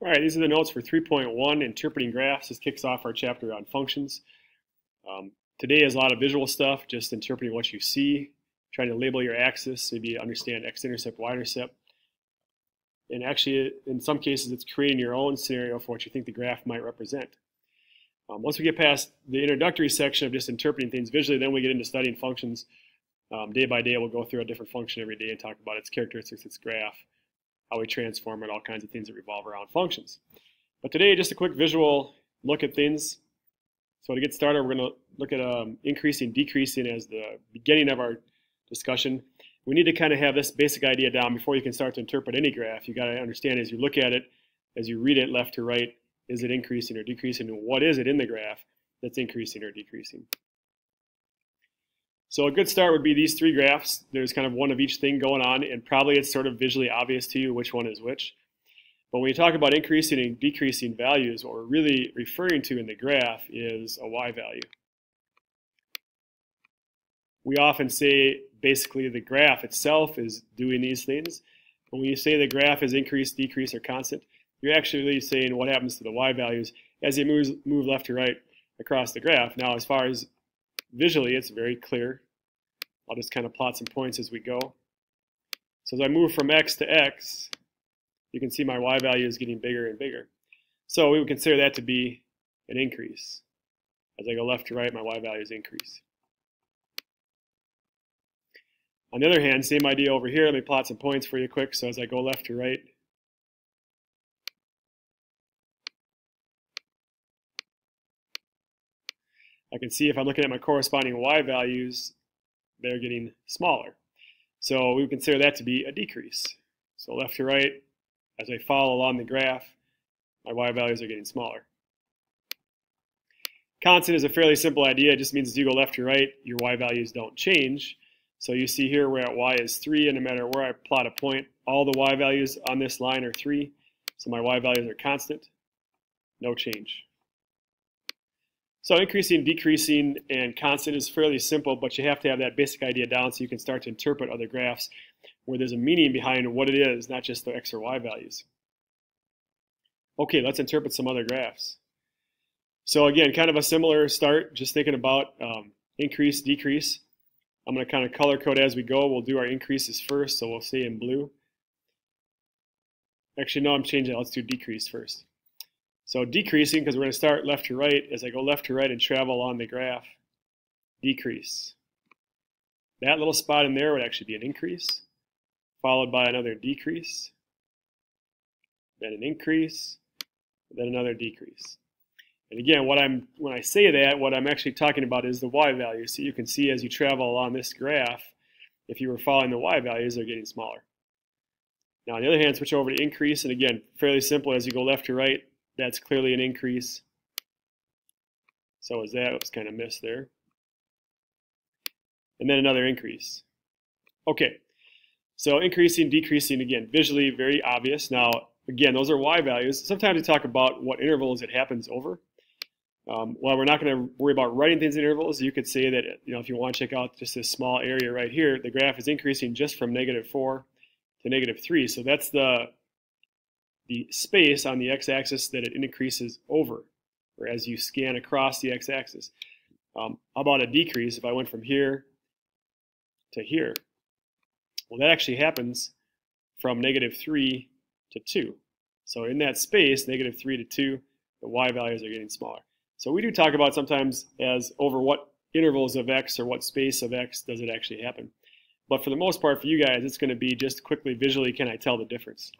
All right, these are the notes for 3.1, Interpreting Graphs. This kicks off our chapter on functions. Today is a lot of visual stuff, just interpreting what you see, trying to label your axis, maybe understand x-intercept, y-intercept. And actually, in some cases, it's creating your own scenario for what you think the graph might represent. Once we get past the introductory section of just interpreting things visually, then we get into studying functions. Day by day, we'll go through a different function every day and talk about its characteristics, its graph, how we transform it, all kinds of things that revolve around functions. But today, just a quick visual look at things. So to get started, we're going to look at increasing, decreasing as the beginning of our discussion. We need to kind of have this basic idea down before you can start to interpret any graph. You got to understand as you look at it, as you read it left to right, is it increasing or decreasing, and what is it in the graph that's increasing or decreasing? So a good start would be these three graphs. There's kind of one of each thing going on, and probably it's sort of visually obvious to you which one is which. But when you talk about increasing and decreasing values, what we're really referring to in the graph is a y value. We often say basically the graph itself is doing these things. But when you say the graph is increase, decrease, or constant, you're actually saying what happens to the y values as you move left to right across the graph. Now, as far as visually, it's very clear. I'll just kind of plot some points as we go. So as I move from x to x, you can see my y value is getting bigger and bigger. So we would consider that to be an increase. As I go left to right, my y values increase. On the other hand, same idea over here. Let me plot some points for you quick. So as I go left to right, I can see if I'm looking at my corresponding y values, they're getting smaller. So we would consider that to be a decrease. So left to right, as I follow along the graph, my y values are getting smaller. Constant is a fairly simple idea. It just means as you go left to right, your y values don't change. So you see here we're at y is 3, and no matter where I plot a point, all the y values on this line are 3. So my y values are constant, no change. So increasing, decreasing, and constant is fairly simple, but you have to have that basic idea down so you can start to interpret other graphs where there's a meaning behind what it is, not just the x or y values. Okay, let's interpret some other graphs. So again, kind of a similar start, just thinking about increase, decrease. I'm going to kind of color code as we go. We'll do our increases first, so we'll say in blue. Actually, no, I'm changing it. Let's do decrease first. So decreasing, because we're going to start left to right. As I go left to right and travel along the graph, decrease. That little spot in there would actually be an increase, followed by another decrease, then an increase, then another decrease. And again, when I say that, what I'm actually talking about is the y value. So you can see as you travel along this graph, if you were following the y values, they're getting smaller. Now, on the other hand, switch over to increase, and again, fairly simple. As you go left to right, that's clearly an increase. So is that. Oops, kind of missed there. And then another increase. Okay, so increasing, decreasing, again, visually very obvious. Now, again, those are y values. Sometimes we talk about what intervals it happens over. While we're not going to worry about writing things in intervals, you could say that if you want to check out just this small area right here, the graph is increasing just from -4 to -3. So that's the space on the x-axis that it increases over, or as you scan across the x-axis. How about a decrease if I went from here to here? Well, that actually happens from -3 to 2. So in that space, -3 to 2, the y values are getting smaller. So we do talk about sometimes as over what intervals of x or what space of x does it actually happen. But for the most part, for you guys, it's going to be just quickly visually, can I tell the difference?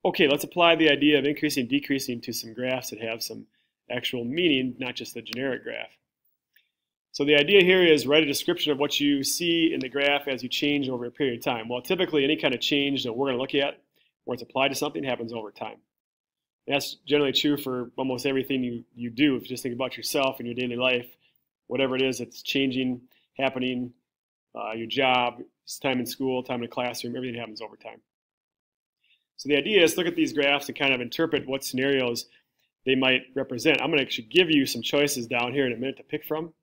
Okay, let's apply the idea of increasing, decreasing to some graphs that have some actual meaning, not just the generic graph. So the idea here is write a description of what you see in the graph as you change over a period of time. Well, typically any kind of change that we're going to look at where it's applied to something happens over time. And that's generally true for almost everything you do. If you just think about yourself and your daily life, whatever it is that's changing, happening, your job, time in school, time in the classroom, everything happens over time. So the idea is look at these graphs and kind of interpret what scenarios they might represent. I'm going to actually give you some choices down here in a minute to pick from.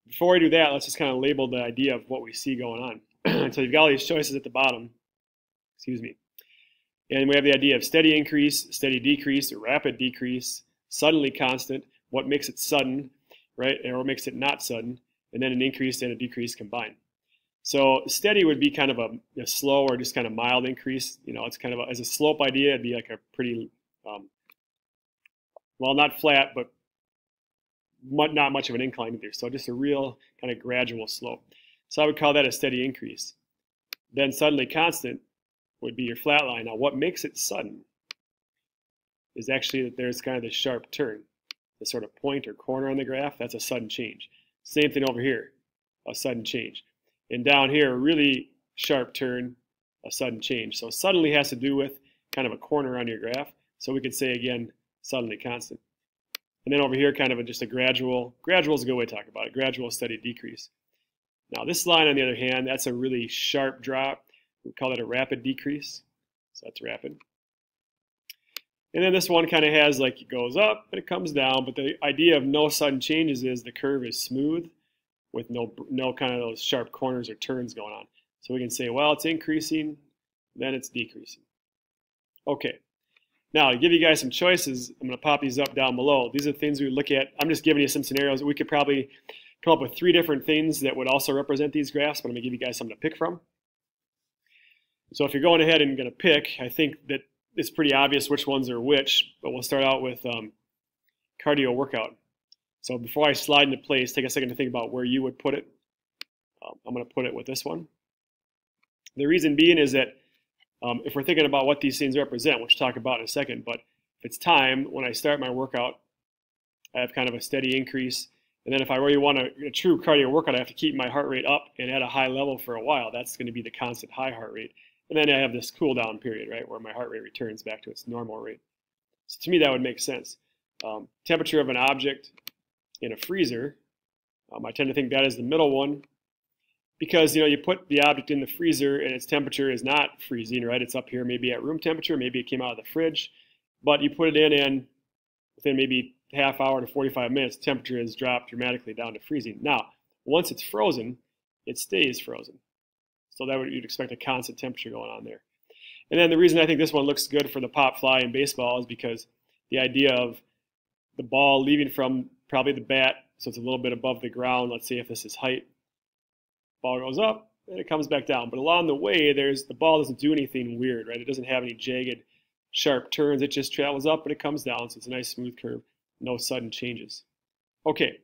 Before I do that, let's just kind of label the idea of what we see going on. So you've got all these choices at the bottom. Excuse me. And we have the idea of steady increase, steady decrease, or rapid decrease, suddenly constant, what makes it sudden, right, or what makes it not sudden, and then an increase and a decrease combined. So steady would be kind of a slow or just kind of mild increase. You know, it's kind of as a slope idea, it'd be like a pretty, well, not flat, but not much of an incline either. So just a real kind of gradual slope. So I would call that a steady increase. Then suddenly constant would be your flat line. Now what makes it sudden is actually that there's kind of this sharp turn, the sort of point or corner on the graph. That's a sudden change. Same thing over here, a sudden change. And down here, a really sharp turn, a sudden change. So suddenly has to do with kind of a corner on your graph. So we could say again, suddenly constant. And then over here, kind of just a gradual. Gradual is a good way to talk about it. Gradual, steady decrease. Now this line, on the other hand, that's a really sharp drop. We call it a rapid decrease. So that's rapid. And then this one kind of has like it goes up and it comes down. But the idea of no sudden changes is the curve is smooth, with no kind of those sharp corners or turns going on. So we can say, well, it's increasing, then it's decreasing. Okay, now to give you guys some choices, I'm going to pop these up down below. These are the things we look at. I'm just giving you some scenarios. We could probably come up with 3 different things that would also represent these graphs, but I'm going to give you guys something to pick from. So if you're going ahead and going to pick, I think that it's pretty obvious which ones are which, but we'll start out with cardio workout. So before I slide into place, take a second to think about where you would put it. I'm going to put it with this one. The reason being is that if we're thinking about what these things represent, which we'll talk about in a second, but if it's time, when I start my workout, I have kind of a steady increase. And then if I really want a true cardio workout, I have to keep my heart rate up and at a high level for a while. That's going to be the constant high heart rate. And then I have this cool down period, right, where my heart rate returns back to its normal rate. So to me, that would make sense. Temperature of an object in a freezer, I tend to think that is the middle one, because you put the object in the freezer and its temperature is not freezing, right? It's up here maybe at room temperature, maybe it came out of the fridge, but you put it in and within maybe half hour to 45 minutes, temperature has dropped dramatically down to freezing. Now, once it's frozen, it stays frozen. So that you'd expect a constant temperature going on there. And then the reason I think this one looks good for the pop fly in baseball is because the idea of the ball leaving from probably the bat, so it's a little bit above the ground. Let's say if this is height, ball goes up and it comes back down. But along the way, the ball doesn't do anything weird, right? It doesn't have any jagged, sharp turns. It just travels up and it comes down. So it's a nice smooth curve, no sudden changes. Okay,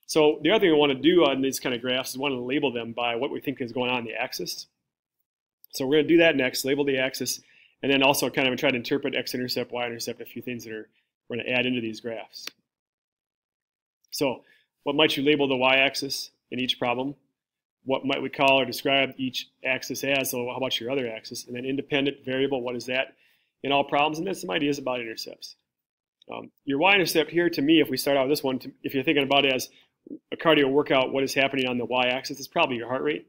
so the other thing I want to do on these kind of graphs is want to label them by what we think is going on the axis. So we're going to do that next, label the axis, and then also kind of try to interpret x-intercept, y-intercept, a few things that we're going to add into these graphs. So what might you label the y-axis in each problem? What might we call or describe each axis as? So how about your other axis? And then independent variable, what is that in all problems? And then some ideas about intercepts. Your y-intercept here, to me, if we start out with this one, if you're thinking about it as a cardio workout, what is happening on the y-axis is probably your heart rate.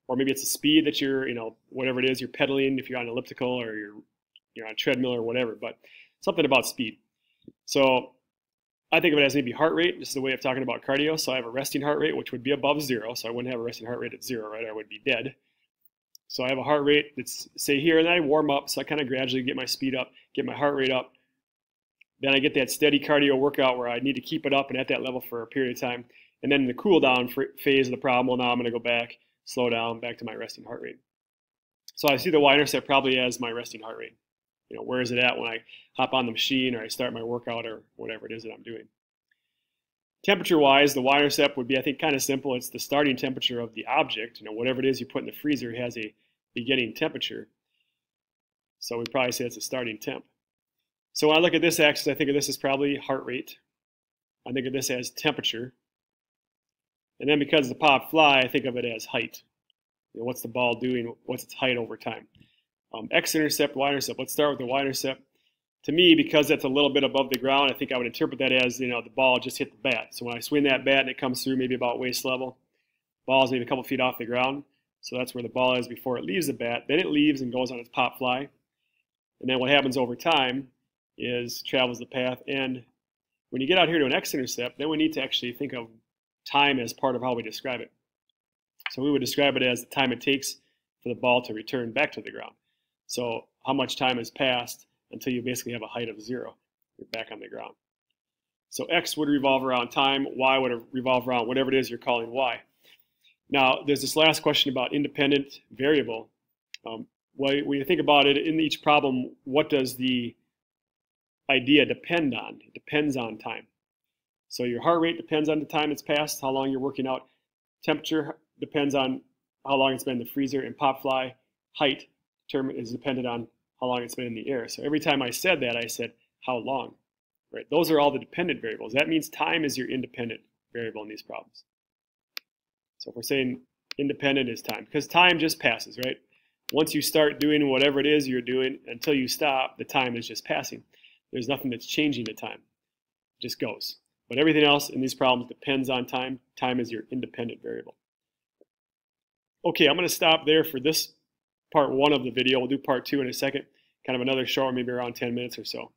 Or maybe it's the speed that you're, whatever it is, you're pedaling, if you're on an elliptical or you're on a treadmill or whatever, but something about speed. So I think of it as maybe heart rate. This is a way of talking about cardio. So I have a resting heart rate, which would be above 0. So I wouldn't have a resting heart rate at 0, right? I would be dead. So I have a heart rate that's, say, here, and then I warm up. So I kind of gradually get my speed up, get my heart rate up. Then I get that steady cardio workout where I need to keep it up and at that level for a period of time. And then in the cool down phase of the problem, well, now I'm going to go back, slow down, back to my resting heart rate. So I see the y-intercept probably as my resting heart rate. Where is it at when I hop on the machine or I start my workout or whatever it is that I'm doing. Temperature-wise, the y-intercept would be, I think, kind of simple. It's the starting temperature of the object. Whatever it is you put in the freezer has a beginning temperature. So we probably say it's a starting temp. So when I look at this axis, I think of this as probably heart rate. I think of this as temperature. And then because of the pop fly, I think of it as height. What's the ball doing? What's its height over time? X-intercept, y-intercept. Let's start with the y-intercept. To me, because that's a little bit above the ground, I think I would interpret that as, the ball just hit the bat. So when I swing that bat and it comes through maybe about waist level, ball is maybe a couple feet off the ground. So that's where the ball is before it leaves the bat. Then it leaves and goes on its pop fly. And then what happens over time is travels the path. And when you get out here to an x-intercept, then we need to actually think of time as part of how we describe it. So we would describe it as the time it takes for the ball to return back to the ground. So how much time has passed until you basically have a height of 0. You're back on the ground. So X would revolve around time, Y would revolve around whatever it is you're calling Y. Now, there's this last question about independent variable. When you think about it, in each problem, what does the idea depend on? It depends on time. So your heart rate depends on the time it's passed, how long you're working out. Temperature depends on how long it's been in the freezer. And pop fly height is dependent on how long it's been in the air. So every time I said that, I said, how long? Right? Those are all the dependent variables. That means time is your independent variable in these problems. So if we're saying independent is time, because time just passes, right? Once you start doing whatever it is you're doing, until you stop, the time is just passing. There's nothing that's changing the time. It just goes. But everything else in these problems depends on time. Time is your independent variable. Okay, I'm going to stop there for this part 1 of the video. We'll do part 2 in a second, kind of another short, maybe around 10 minutes or so.